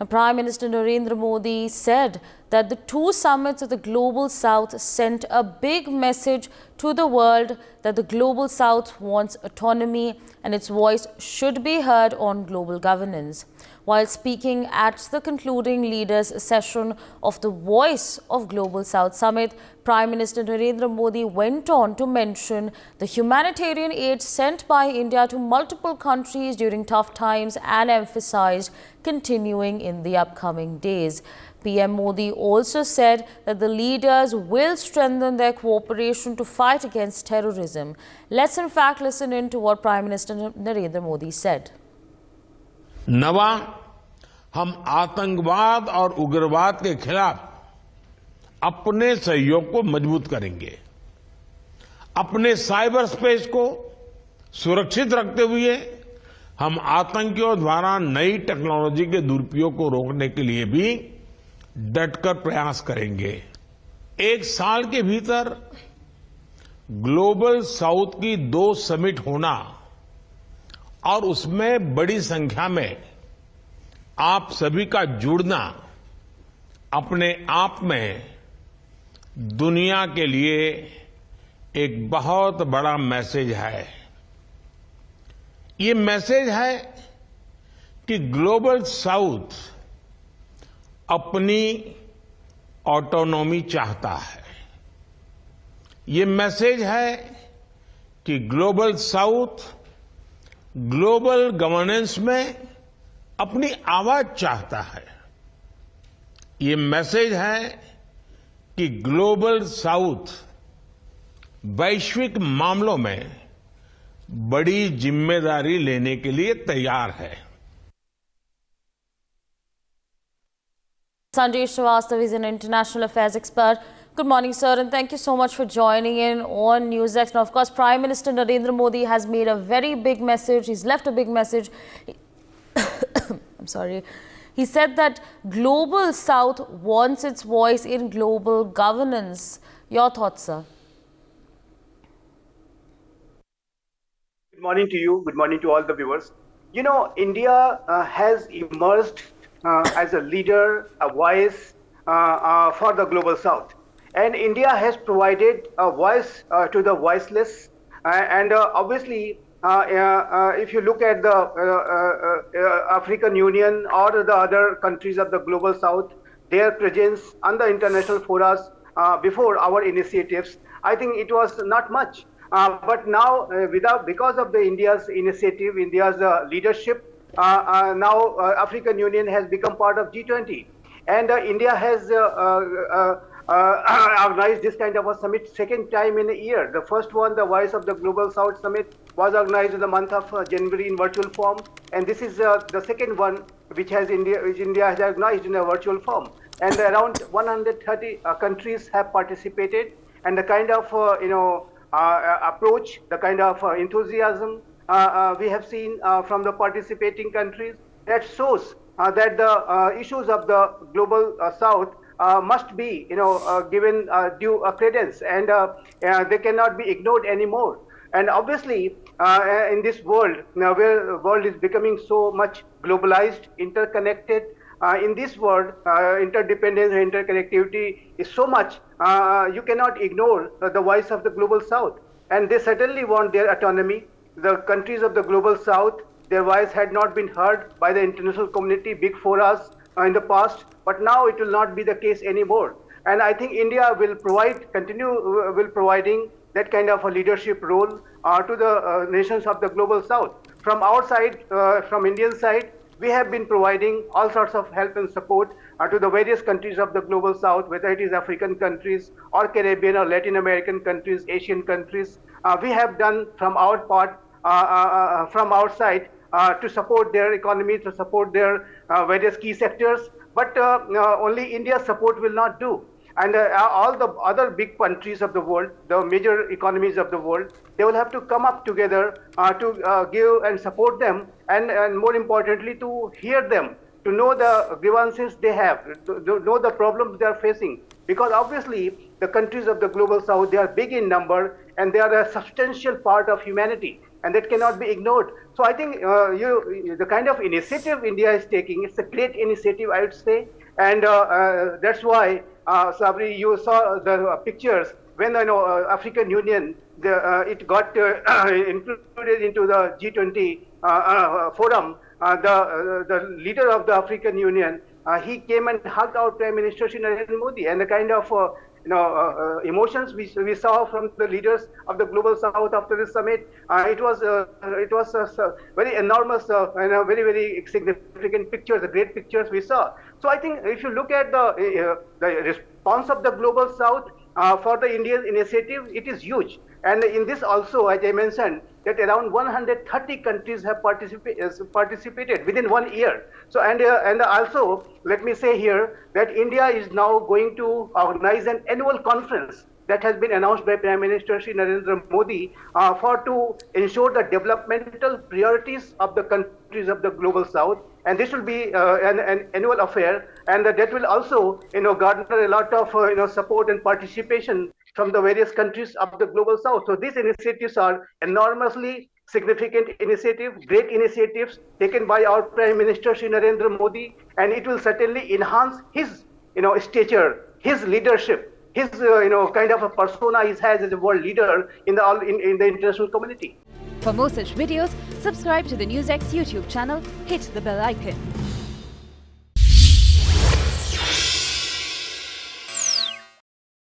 Now, Prime Minister Narendra Modi said that the two summits of the Global South sent a big message to the world that the Global South wants autonomy and its voice should be heard on global governance. While speaking at the concluding leaders' session of the Voice of Global South Summit, Prime Minister Narendra Modi went on to mention the humanitarian aid sent by India to multiple countries during tough times and emphasized continuing in the upcoming days. PM Modi also said that the leaders will strengthen their cooperation to fight against terrorism. Let's in fact listen in to what Prime Minister Narendra Modi said. नवा, हम आतंकवाद और उग्रवाद के खिलाफ अपने सहयोग को मजबूत करेंगे। अपने साइबर स्पेस को सुरक्षित रखते हुए हम आतंकियों द्वारा नई टेक्नोलॉजी के दुरुपयोग को रोकने के लिए भी डटकर प्रयास करेंगे। एक साल के भीतर ग्लोबल साउथ की 2 समिट होना और उसमें बड़ी संख्या में आप सभी का जुड़ना अपने आप में दुनिया के लिए एक बहुत बड़ा मैसेज है। ये मैसेज है कि ग्लोबल साउथ अपनी ऑटोनॉमी चाहता है। ये मैसेज है कि ग्लोबल साउथ ग्लोबल गवर्नेंस में अपनी आवाज चाहता है। ये मैसेज है कि ग्लोबल साउथ वैश्विक मामलों में बड़ी जिम्मेदारी लेने के लिए तैयार है। Sanjay Srivastava is an international affairs expert. Good morning, sir, and thank you so much for joining in on NewsX. Now, of course, Prime Minister Narendra Modi has made a very big message. He's left a big message. I'm sorry. He said that Global South wants its voice in global governance. Your thoughts, sir? Good morning to you. Good morning to all the viewers. You know, India has emerged as a leader, a voice for the Global South. And India has provided a voice to the voiceless. And obviously, if you look at the African Union or the other countries of the Global South, their presence on the international forums before our initiatives, I think it was not much. But now, because of the India's initiative, India's leadership, now African Union has become part of G20. And India has organized this kind of a summit second time in a year. The first one, the Voice of the Global South Summit, was organized in the month of January in virtual form, and this is the second one which India has organized in a virtual form. And around 130 countries have participated, and the kind of approach, the kind of enthusiasm we have seen from the participating countries, that shows that the issues of the Global South must be, given due credence, and they cannot be ignored anymore. And obviously, in this world, now where the world is becoming so much globalized, interconnected, in this world, interdependence and interconnectivity is so much, you cannot ignore the voice of the Global South. And they certainly want their autonomy. The countries of the Global South, their voice had not been heard by the international community, big forums in the past, but now it will not be the case anymore. And I think India will continue providing that kind of a leadership role to the nations of the Global South. From our side, from Indian side, we have been providing all sorts of help and support to the various countries of the Global South, whether it is African countries or Caribbean or Latin American countries, Asian countries. We have done from our part, from our side, to support their economy, to support their various key sectors. But only India's support will not do. And all the other big countries of the world, the major economies of the world, they will have to come up together to give and support them, and more importantly, to hear them, to know the grievances they have, to know the problems they are facing. Because obviously, the countries of the Global South, they are big in number, and they are a substantial part of humanity. and that cannot be ignored. So I think the kind of initiative India is taking, it's a great initiative, I would say, and that's why, Sabri, you saw the pictures when African Union it got included into the G20 forum. The leader of the African Union, he came and hugged our Prime Minister Shri Narendra Modi, and the kind of emotions we saw from the leaders of the global south after this summit, it was very enormous and very, very significant pictures, the great pictures we saw. So I think if you look at the response of the global south for the Indian initiative, it is huge. And in this also, as I mentioned, that around 130 countries have participated within 1 year. So and also let me say here that India is now going to organize an annual conference that has been announced by Prime Minister Shri Narendra Modi to ensure the developmental priorities of the countries of the global south. And this will be an annual affair, and that will also garner a lot of support and participation from the various countries of the global south. So these initiatives are enormously significant initiatives, great initiatives taken by our Prime Minister Shri Narendra Modi, and it will certainly enhance his stature, his leadership, his kind of a persona he has as a world leader in the international community. For more such videos, subscribe to the NewsX YouTube channel, hit the bell icon.